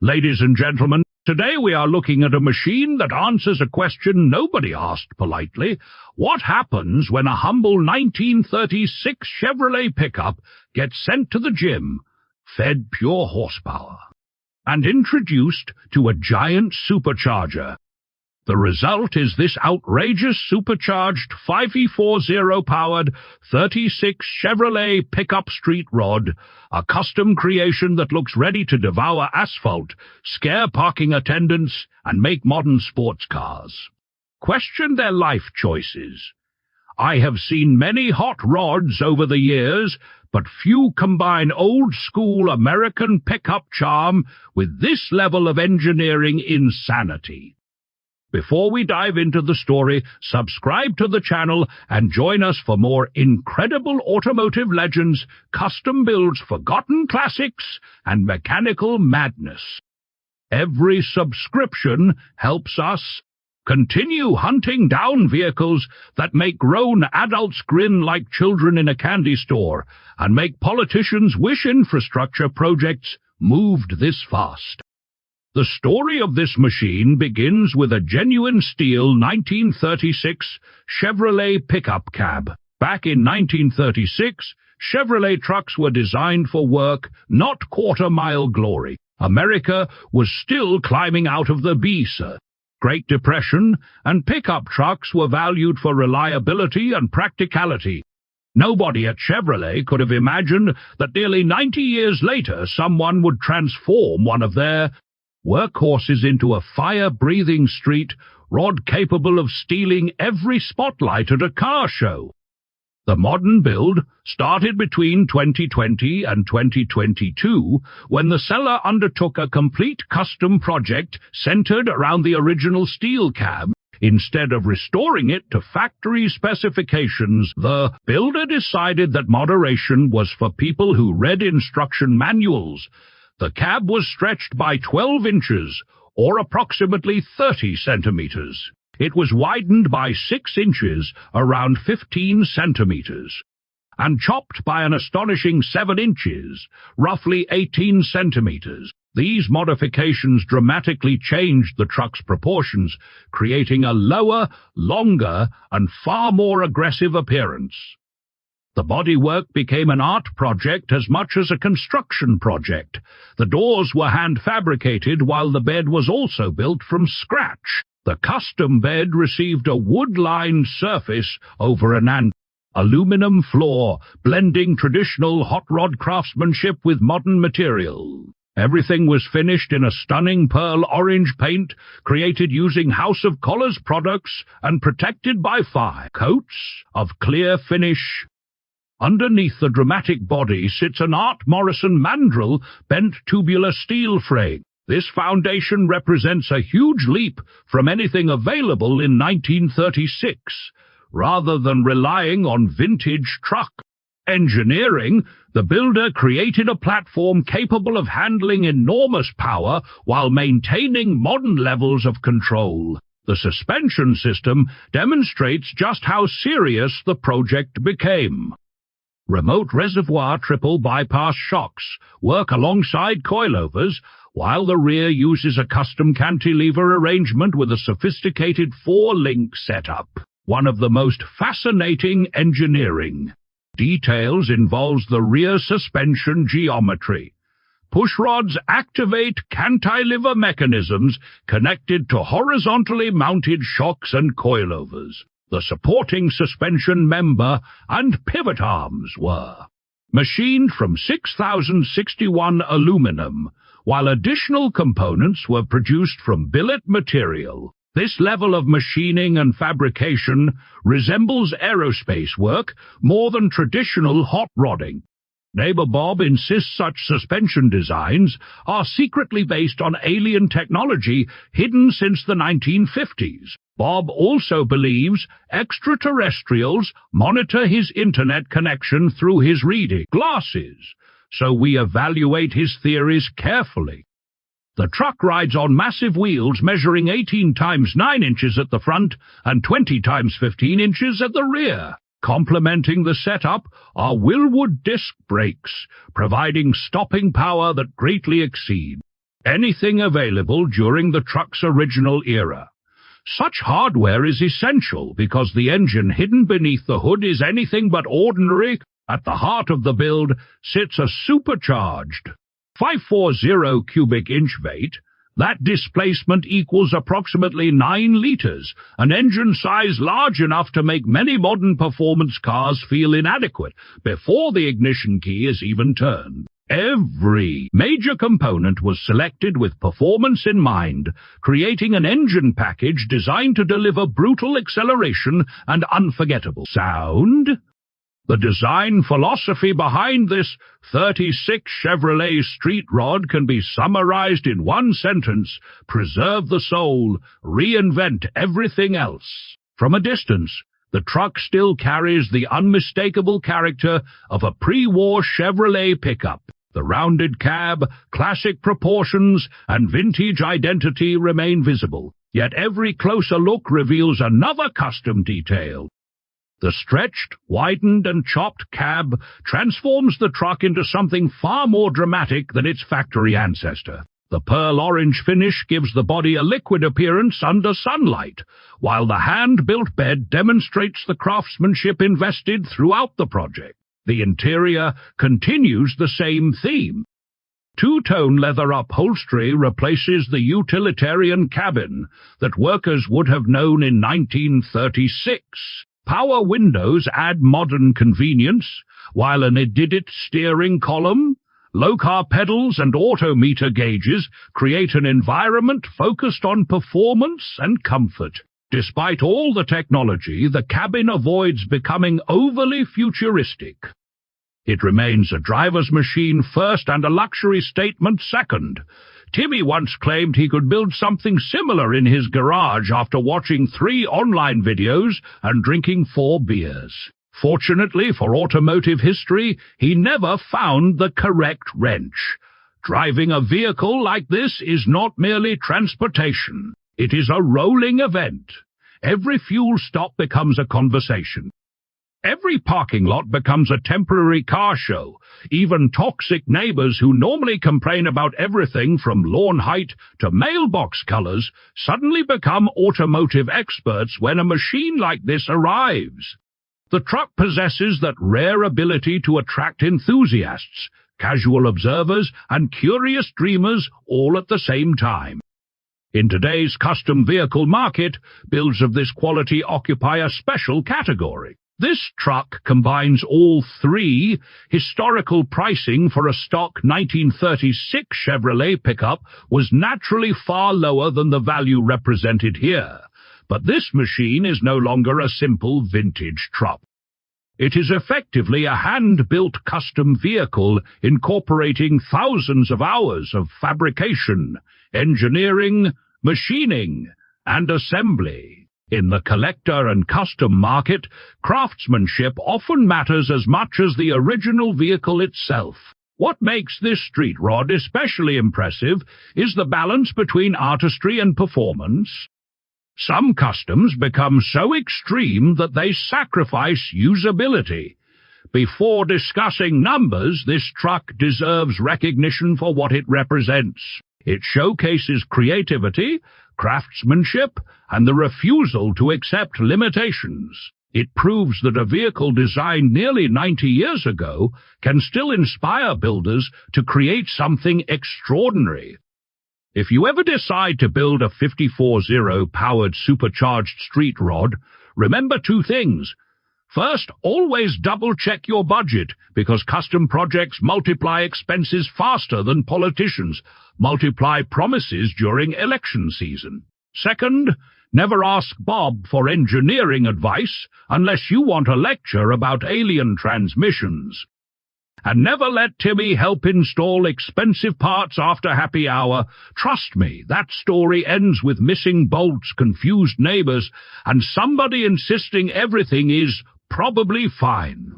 Ladies and gentlemen, today we are looking at a machine that answers a question nobody asked politely. What happens when a humble 1936 Chevrolet pickup gets sent to the gym, fed pure horsepower, and introduced to a giant supercharger? The result is this outrageous supercharged 5E40-powered 36 Chevrolet pickup street rod, a custom creation that looks ready to devour asphalt, scare parking attendants, and make modern sports cars. Question their life choices. I have seen many hot rods over the years, but few combine old-school American pickup charm with this level of engineering insanity. Before we dive into the story, subscribe to the channel and join us for more incredible automotive legends, custom builds, forgotten classics, and mechanical madness. Every subscription helps us continue hunting down vehicles that make grown adults grin like children in a candy store and make politicians wish infrastructure projects moved this fast. The story of this machine begins with a genuine steel 1936 Chevrolet pickup cab. Back in 1936, Chevrolet trucks were designed for work, not quarter-mile glory. America was still climbing out of the Beast Great Depression, and pickup trucks were valued for reliability and practicality. Nobody at Chevrolet could have imagined that nearly 90 years later someone would transform one of their workhorses into a fire-breathing street rod capable of stealing every spotlight at a car show. The modern build started between 2020 and 2022, when the seller undertook a complete custom project centered around the original steel cab. Instead of restoring it to factory specifications, the builder decided that moderation was for people who read instruction manuals. The cab was stretched by 12 inches, or approximately 30 centimeters. It was widened by 6 inches, around 15 centimeters, and chopped by an astonishing 7 inches, roughly 18 centimeters. These modifications dramatically changed the truck's proportions, creating a lower, longer, and far more aggressive appearance. The bodywork became an art project as much as a construction project. The doors were hand-fabricated, while the bed was also built from scratch. The custom bed received a wood-lined surface over an aluminum floor, blending traditional hot rod craftsmanship with modern material. Everything was finished in a stunning pearl orange paint, created using House of Colors products and protected by 5 coats of clear finish. Underneath the dramatic body sits an Art Morrison mandrel bent tubular steel frame. This foundation represents a huge leap from anything available in 1936, rather than relying on vintage truck engineering. The builder created a platform capable of handling enormous power while maintaining modern levels of control. The suspension system demonstrates just how serious the project became. Remote reservoir triple bypass shocks work alongside coilovers, while the rear uses a custom cantilever arrangement with a sophisticated 4-link setup. One of the most fascinating engineering details involves the rear suspension geometry. Pushrods activate cantilever mechanisms connected to horizontally mounted shocks and coilovers. The supporting suspension member and pivot arms were machined from 6061 aluminum, while additional components were produced from billet material. This level of machining and fabrication resembles aerospace work more than traditional hot rodding. Neighbor Bob insists such suspension designs are secretly based on alien technology hidden since the 1950s. Bob also believes extraterrestrials monitor his internet connection through his reading glasses, so we evaluate his theories carefully. The truck rides on massive wheels measuring 18 times 9 inches at the front and 20 times 15 inches at the rear. Complementing the setup are Willwood disc brakes, providing stopping power that greatly exceeds anything available during the truck's original era. Such hardware is essential because the engine hidden beneath the hood is anything but ordinary. At the heart of the build sits a supercharged 540 cubic inch weight. That displacement equals approximately 9 liters, an engine size large enough to make many modern performance cars feel inadequate before the ignition key is even turned. Every major component was selected with performance in mind, creating an engine package designed to deliver brutal acceleration and unforgettable sound. The design philosophy behind this 36 Chevrolet street rod can be summarized in one sentence: preserve the soul, reinvent everything else. From a distance, the truck still carries the unmistakable character of a pre-war Chevrolet pickup. The rounded cab, classic proportions, and vintage identity remain visible, yet every closer look reveals another custom detail. The stretched, widened, and chopped cab transforms the truck into something far more dramatic than its factory ancestor. The pearl orange finish gives the body a liquid appearance under sunlight, while the hand-built bed demonstrates the craftsmanship invested throughout the project. The interior continues the same theme. Two-tone leather upholstery replaces the utilitarian cabin that workers would have known in 1936. Power windows add modern convenience, while an edited steering column, low-car pedals, and autometer gauges create an environment focused on performance and comfort. Despite all the technology, the cabin avoids becoming overly futuristic. It remains a driver's machine first and a luxury statement second. Timmy once claimed he could build something similar in his garage after watching 3 online videos and drinking 4 beers. Fortunately for automotive history, he never found the correct wrench. Driving a vehicle like this is not merely transportation. It is a rolling event. Every fuel stop becomes a conversation. Every parking lot becomes a temporary car show. Even toxic neighbors who normally complain about everything from lawn height to mailbox colors suddenly become automotive experts when a machine like this arrives. The truck possesses that rare ability to attract enthusiasts, casual observers, and curious dreamers all at the same time. In today's custom vehicle market, builds of this quality occupy a special category. This truck combines all 3. Historical pricing for a stock 1936 Chevrolet pickup was naturally far lower than the value represented here, but this machine is no longer a simple vintage truck. It is effectively a hand-built custom vehicle incorporating thousands of hours of fabrication, engineering, machining, and assembly. In the collector and custom market, craftsmanship often matters as much as the original vehicle itself. What makes this street rod especially impressive is the balance between artistry and performance. Some customs become so extreme that they sacrifice usability. Before discussing numbers, this truck deserves recognition for what it represents. It showcases creativity, craftsmanship, and the refusal to accept limitations. It proves that a vehicle designed nearly 90 years ago can still inspire builders to create something extraordinary. If you ever decide to build a 540 powered supercharged street rod, remember 2 things. First, always double-check your budget, because custom projects multiply expenses faster than politicians multiply promises during election season. Second, never ask Bob for engineering advice unless you want a lecture about alien transmissions. And never let Timmy help install expensive parts after happy hour. Trust me, that story ends with missing bolts, confused neighbors, and somebody insisting everything is probably fine.